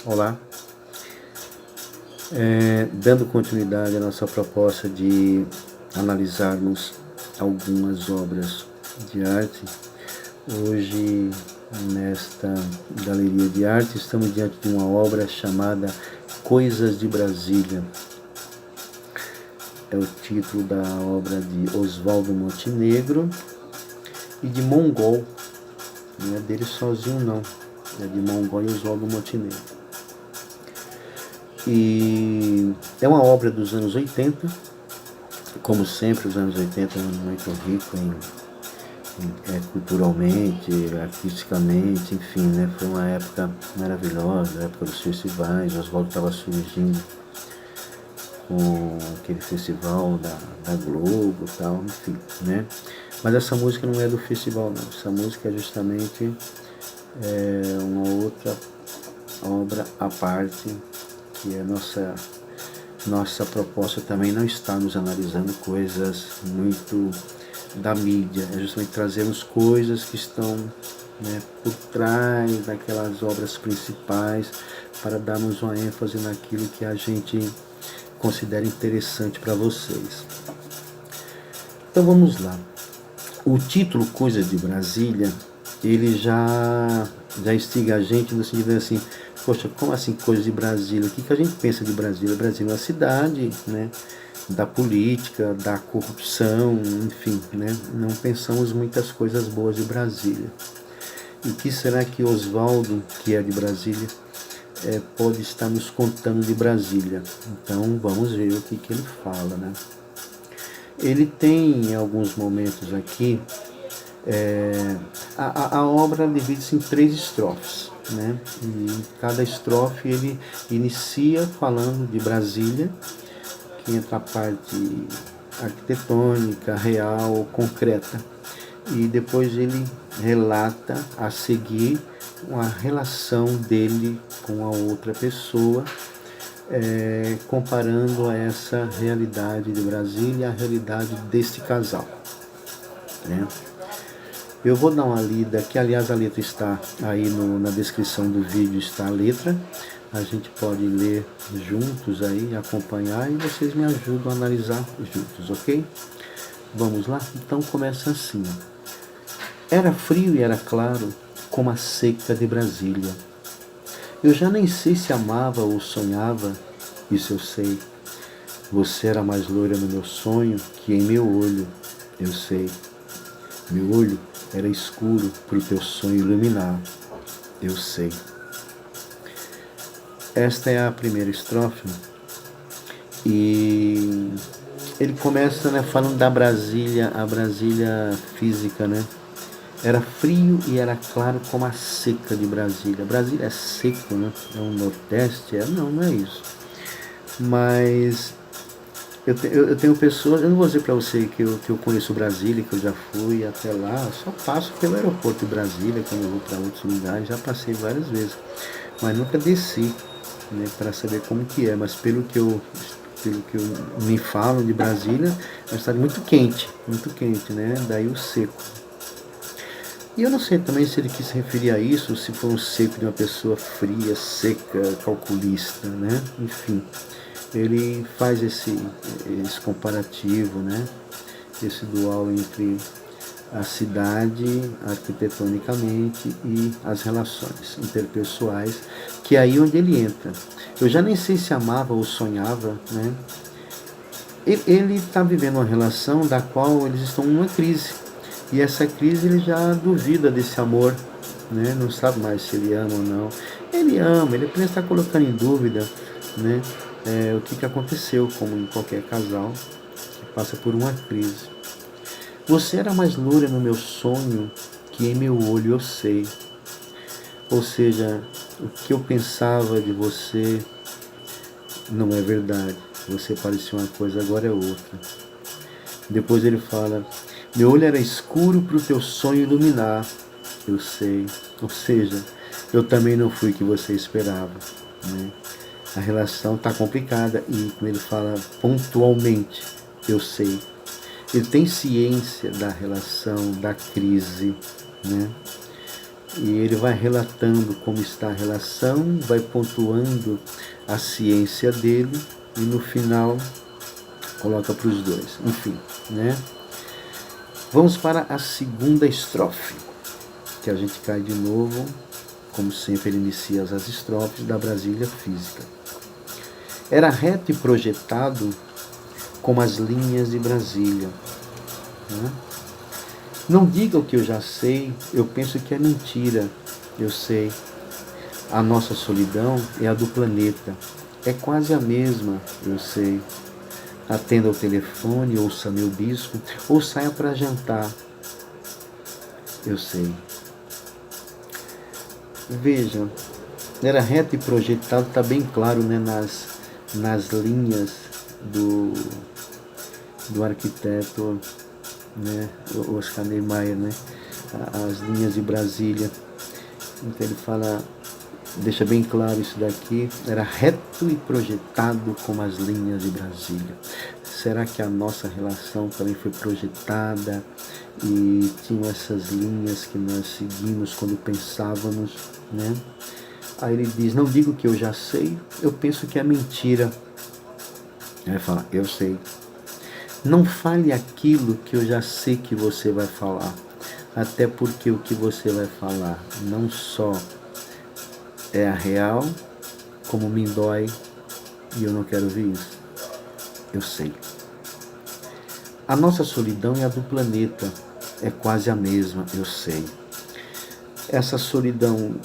Olá, dando continuidade à nossa proposta de analisarmos algumas obras de arte, hoje nesta galeria de arte estamos diante de uma obra chamada Coisas de Brasília. É o título da obra de Oswaldo Montenegro e de Mongol, não é dele sozinho não, é de Mongol e Oswaldo Montenegro. E é uma obra dos anos 80, como sempre os anos 80 é muito rico culturalmente, artisticamente, enfim, né? Foi uma época maravilhosa, a época dos festivais. Oswaldo estava surgindo com aquele festival da Globo e tal, enfim, né? Mas essa música não é do festival não, essa música é justamente uma outra obra à parte, que é nossa proposta também não está nos analisando coisas muito da mídia, é justamente trazermos coisas que estão, né, por trás daquelas obras principais, para darmos uma ênfase naquilo que a gente considera interessante para vocês. Então vamos lá. O título Coisas de Brasília, ele já instiga a gente no sentido assim, poxa, como assim Coisas de Brasília? O que a gente pensa de Brasília? Brasília é uma cidade, né, da política, da corrupção, enfim, né? Não pensamos muitas coisas boas de Brasília. E o que será que Oswaldo, que é de Brasília, pode estar nos contando de Brasília? Então vamos ver o que ele fala, né? Ele tem alguns momentos aqui, a obra divide-se em 3 estrofes, né? E cada estrofe ele inicia falando de Brasília, que entra a parte arquitetônica, real, concreta, e depois ele relata a seguir uma relação dele com a outra pessoa, comparando a essa realidade de Brasília e a realidade deste casal, né? Eu vou dar uma lida, que aliás a letra está aí na descrição do vídeo, está a letra. A gente pode ler juntos aí, acompanhar, e vocês me ajudam a analisar juntos, ok? Vamos lá? Então começa assim. Era frio e era claro, como a seca de Brasília. Eu já nem sei se amava ou sonhava, isso eu sei. Você era mais loira no meu sonho que em meu olho, eu sei. Meu olho era escuro para o teu sonho iluminar, eu sei. Esta é a primeira estrofe e ele começa, né, falando da Brasília, a Brasília física, né? Era frio e era claro como a seca de Brasília. Brasília é seco, né? É um nordeste? Não é isso. Mas eu tenho pessoas, eu não vou dizer para você que eu conheço Brasília, que eu já fui até lá, eu só passo pelo aeroporto de Brasília quando eu vou para outros lugares, já passei várias vezes, mas nunca desci, né, para saber como que é, mas pelo que eu me falam de Brasília, é uma cidade muito quente, né, daí o seco. E eu não sei também se ele quis se referir a isso, se foi um seco de uma pessoa fria, seca, calculista, né, enfim. Ele faz esse comparativo, né? Esse dual entre a cidade arquitetonicamente e as relações interpessoais, que é aí onde ele entra. Eu já nem sei se amava ou sonhava, né? Ele está vivendo uma relação da qual eles estão em uma crise, e essa crise ele já duvida desse amor, né? Não sabe mais se ele ama ou não. Ele ama, ele apenas está colocando em dúvida, né? O que aconteceu, como em qualquer casal que passa por uma crise. Você era mais loura no meu sonho que em meu olho eu sei. Ou seja, o que eu pensava de você não é verdade. Você parecia uma coisa, agora é outra. Depois ele fala, meu olho era escuro para o teu sonho iluminar. Eu sei. Ou seja, eu também não fui o que você esperava, né? A relação está complicada e, como ele fala, pontualmente, eu sei. Ele tem ciência da relação, da crise, né? E ele vai relatando como está a relação, vai pontuando a ciência dele e no final coloca para os dois. Enfim, né? Vamos para a segunda estrofe, que a gente cai de novo, como sempre ele inicia as estrofes da Brasília Física. Era reto e projetado como as linhas de Brasília. Né? Não diga o que eu já sei, eu penso que é mentira, eu sei. A nossa solidão é a do planeta, é quase a mesma, eu sei. Atenda ao telefone, ouça meu disco, ou saia para jantar, eu sei. Veja, era reto e projetado, está bem claro, né, nas linhas do arquiteto, né, Oscar Niemeyer, né, as linhas de Brasília. Então ele fala, deixa bem claro isso daqui, era reto e projetado como as linhas de Brasília. Será que a nossa relação também foi projetada e tinham essas linhas que nós seguimos quando pensávamos, né? Aí ele diz, não digo que eu já sei, eu penso que é mentira. Aí ele fala, eu sei. Não fale aquilo que eu já sei que você vai falar, até porque o que você vai falar não só é a real, como me dói e eu não quero ouvir isso. Eu sei. A nossa solidão é a do planeta, é quase a mesma, eu sei. Essa solidão,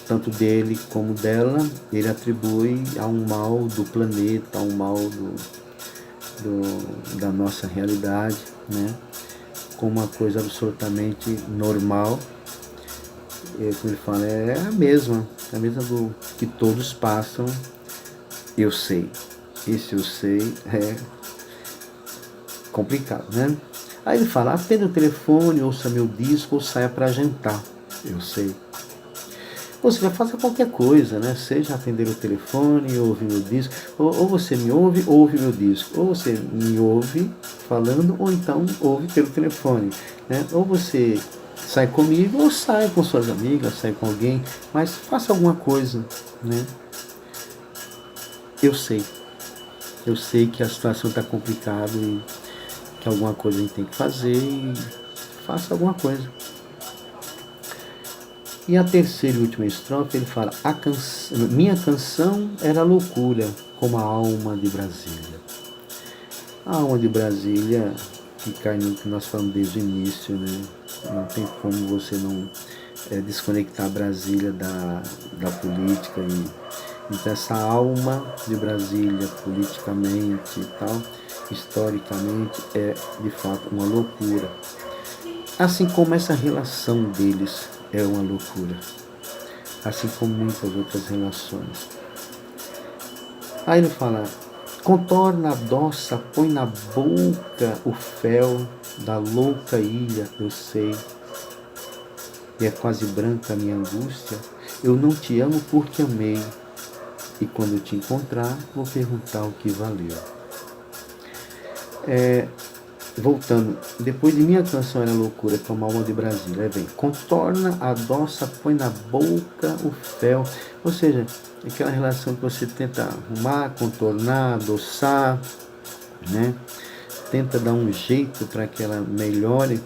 tanto dele como dela, ele atribui a um mal do planeta, a um mal da nossa realidade, né? Como uma coisa absolutamente normal. E, como ele fala, é a mesma do que todos passam, eu sei. Esse eu sei é complicado, né? Aí ele fala, atenda o telefone, ouça meu disco ou saia para jantar, eu sei. Ou seja, faça qualquer coisa, né? Seja atender o telefone, ouvir meu disco, ou você me ouve, ouve meu disco. Ou você me ouve falando, ou então ouve pelo telefone, né? Ou você sai comigo, ou sai com suas amigas, sai com alguém, mas faça alguma coisa, né? Eu sei. Eu sei que a situação está complicada e que alguma coisa a gente tem que fazer e faça alguma coisa. E a terceira e última estrofe ele fala, minha canção era loucura, como a alma de Brasília. A alma de Brasília, que cai no que nós falamos desde o início, né? Não tem como você não desconectar Brasília da política. Então essa alma de Brasília, politicamente e tal, historicamente, é de fato uma loucura. Assim como essa relação deles é uma loucura, assim como muitas outras relações. Aí ele fala, contorna, adoça, põe na boca o fel da louca ilha, eu sei, e é quase branca a minha angústia, eu não te amo porque amei, e quando eu te encontrar, vou perguntar o que valeu. Voltando, depois de minha canção era loucura, como a alma de Brasília, vem, contorna, adoça, põe na boca o fel, ou seja, aquela relação que você tenta arrumar, contornar, adoçar, né? Tenta dar um jeito para que ela melhore,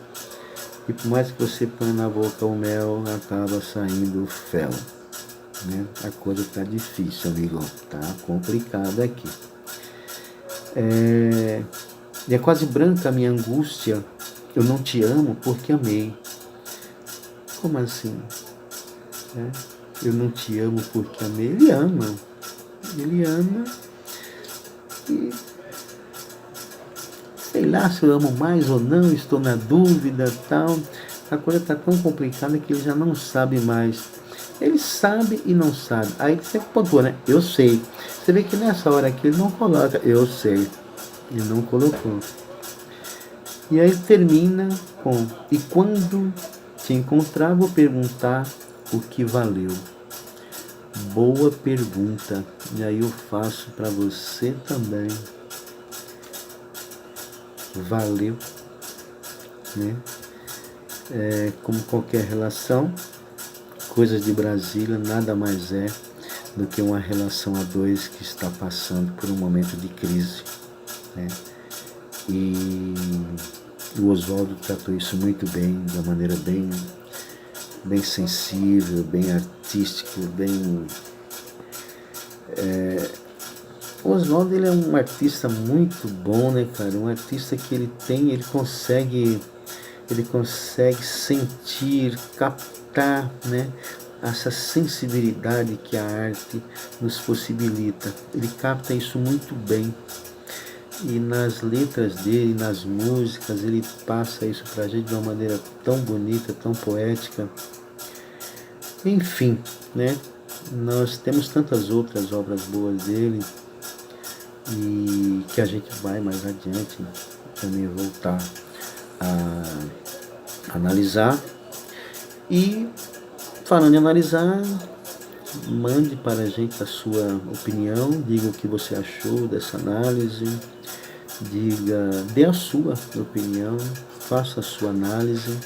e por mais que você põe na boca o mel, acaba saindo o fel, né? A coisa tá difícil, amigo, tá complicado aqui. E é quase branca a minha angústia, eu não te amo porque amei. Como assim? Eu não te amo porque amei. Ele ama e sei lá se eu amo mais ou não, estou na dúvida, tal. A coisa está tão complicada que ele já não sabe mais. Ele sabe e não sabe. Aí ele sempre pontua, né? Eu sei. Você vê que nessa hora aqui ele não coloca eu sei. Ele não colocou. E aí termina com, e quando te encontrar, vou perguntar o que valeu. Boa pergunta. E aí eu faço para você também. valeu, né? Como qualquer relação, Coisas de Brasília nada mais é do que uma relação a dois que está passando por um momento de crise, né? E o Oswaldo tratou isso muito bem, de uma maneira bem sensível, bem artística, bem... O Oswaldo, ele é um artista muito bom, né, cara? Um artista que ele consegue sentir, captar, né, essa sensibilidade que a arte nos possibilita. Ele capta isso muito bem. E nas letras dele, nas músicas, ele passa isso pra gente de uma maneira tão bonita, tão poética. Enfim, né? Nós temos tantas outras obras boas dele e que a gente vai mais adiante também voltar a analisar. E falando em analisar, mande para a gente a sua opinião, diga o que você achou dessa análise, dê a sua opinião, faça a sua análise,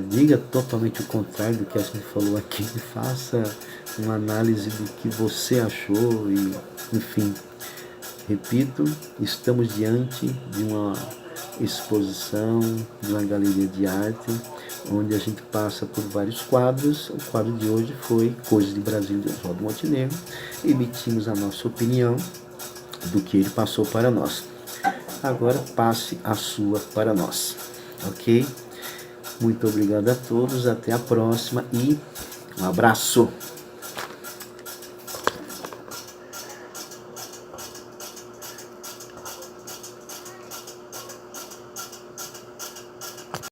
diga totalmente o contrário do que a gente falou aqui, faça uma análise do que você achou e, enfim, repito, estamos diante de uma exposição, de uma galeria de arte, onde a gente passa por vários quadros. O quadro de hoje foi Coisas de Brasília, de Oswaldo Montenegro. Emitimos a nossa opinião do que ele passou para nós. Agora passe a sua para nós, ok? Muito obrigado a todos, até a próxima e um abraço!